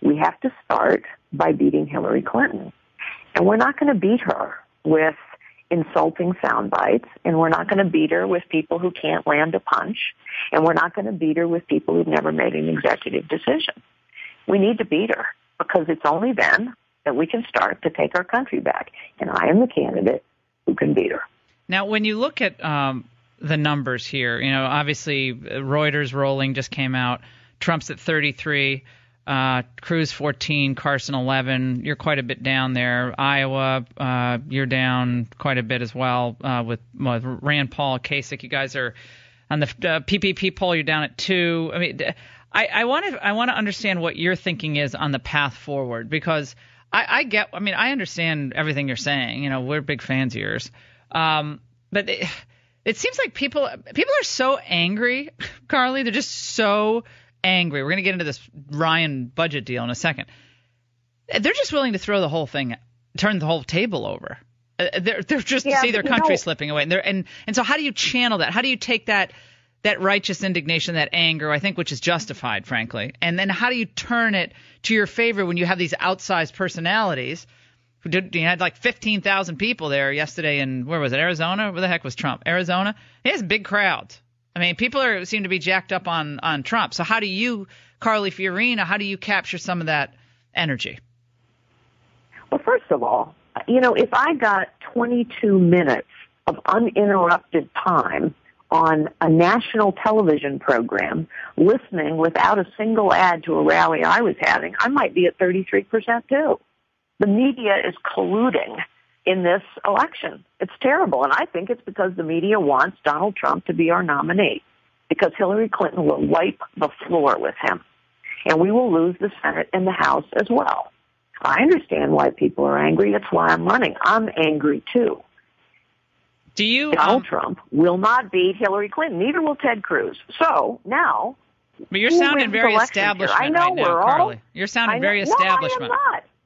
We have to start by beating Hillary Clinton. And we're not going to beat her with insulting sound bites, and we're not going to beat her with people who can't land a punch, and we're not going to beat her with people who've never made an executive decision. We need to beat her because it's only then that we can start to take our country back. And I am the candidate who can beat her. Now, when you look at the numbers here, obviously Reuters rolling just came out. Trump's at 33, Cruz 14, Carson 11. You're quite a bit down there. Iowa, you're down quite a bit as well with Rand Paul, Kasich. You guys are on the PPP poll. You're down at 2. I mean, I want to understand what your thinking is on the path forward, because I understand everything you're saying. We're big fans of yours. But it seems like people are so angry, Carly. They're just so angry. We're going to get into this Ryan budget deal in a second. They're just willing to throw the whole thing, turn the whole table over. They're just to see their country slipping away. And so how do you channel that? How do you take that righteous indignation, that anger, I think, which is justified, frankly, and then how do you turn it to your favor when you have these outsized personalities? You had like 15,000 people there yesterday in, where was it, Arizona? Where the heck was Trump? Arizona? He has big crowds. I mean, people seem to be jacked up on Trump. So how do you, Carly Fiorina, how do you capture some of that energy? Well, first of all, if I got 22 minutes of uninterrupted time on a national television program, listening without a single ad to a rally I was having, I might be at 33% too. The media is colluding in this election. It's terrible, and I think it's because the media wants Donald Trump to be our nominee, because Hillary Clinton will wipe the floor with him, and we will lose the Senate and the House as well. I understand why people are angry. That's why I'm running. I'm angry, too. Donald Trump will not beat Hillary Clinton. Neither will Ted Cruz. So now, but you're sounding very establishment I know right now, Carly. You're sounding very establishment. No,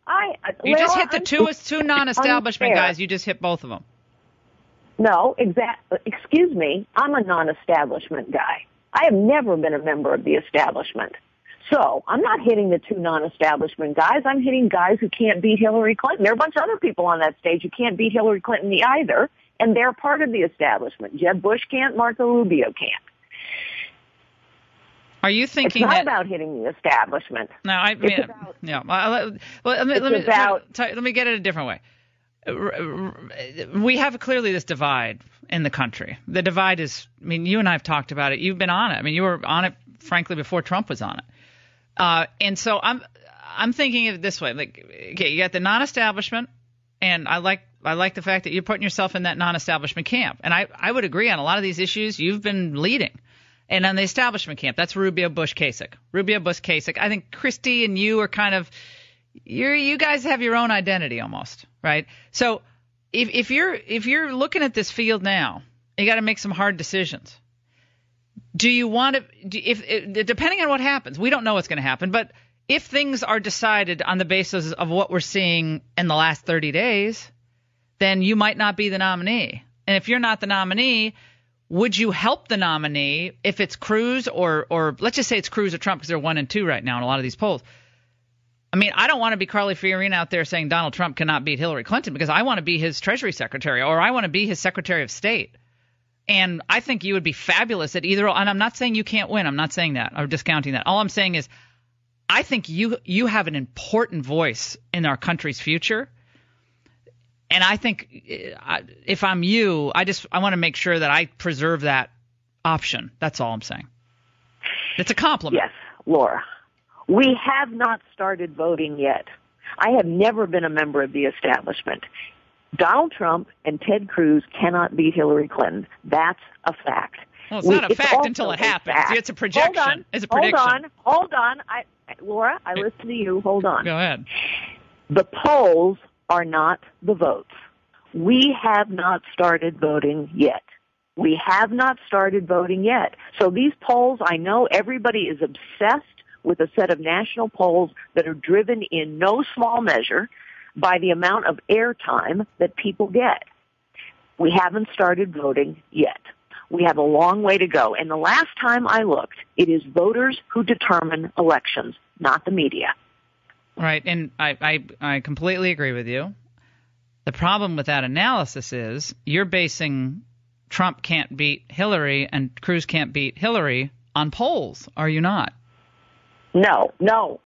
I am not. You just hit the two non-establishment guys. You just hit both of them. No, excuse me. I'm a non-establishment guy. I have never been a member of the establishment. So I'm not hitting the two non-establishment guys. I'm hitting guys who can't beat Hillary Clinton. There are a bunch of other people on that stage who can't beat Hillary Clinton either, and they're part of the establishment. Jeb Bush can't. Let me get it a different way. We have clearly this divide in the country. The divide is, you and I have talked about it. You've been on it. You were on it, frankly, before Trump was on it. And so I'm thinking of it this way. Okay, you got the non-establishment, and I like the fact that you're putting yourself in that non-establishment camp. And I would agree on a lot of these issues you've been leading. And on the establishment camp, that's Rubio, Bush, Kasich. Rubio, Bush, Kasich. I think Christie and you are kind of you guys have your own identity almost, right? So if you're looking at this field now, you got to make some hard decisions. Do you want to? Depending on what happens, we don't know what's going to happen. But if things are decided on the basis of what we're seeing in the last 30 days, then you might not be the nominee. And if you're not the nominee, would you help the nominee if it's Cruz or let's just say it's Cruz or Trump, because they're 1 and 2 right now in a lot of these polls? I don't want to be Carly Fiorina out there saying Donald Trump cannot beat Hillary Clinton, because I want to be his Treasury Secretary or I want to be his Secretary of State. And I think you would be fabulous at either. And I'm not saying you can't win. I'm not saying that or discounting that. All I'm saying is I think you have an important voice in our country's future. And I think if I'm you, I want to make sure that I preserve that option. That's all I'm saying. It's a compliment. Yes, Laura. We have not started voting yet. I have never been a member of the establishment. Donald Trump and Ted Cruz cannot beat Hillary Clinton. That's a fact. Well, it's not a fact until it happens. It's a projection. It's a prediction. Hold on. Laura, I listen to you. Hold on. Go ahead. The polls are not the votes. We have not started voting yet. So these polls, I know everybody is obsessed with a set of national polls that are driven in no small measure by the amount of airtime that people get. We haven't started voting yet. We have a long way to go. And the last time I looked, it is voters who determine elections, not the media. Right, and I completely agree with you. The problem with that analysis is you're basing Trump can't beat Hillary and Cruz can't beat Hillary on polls, are you not? No,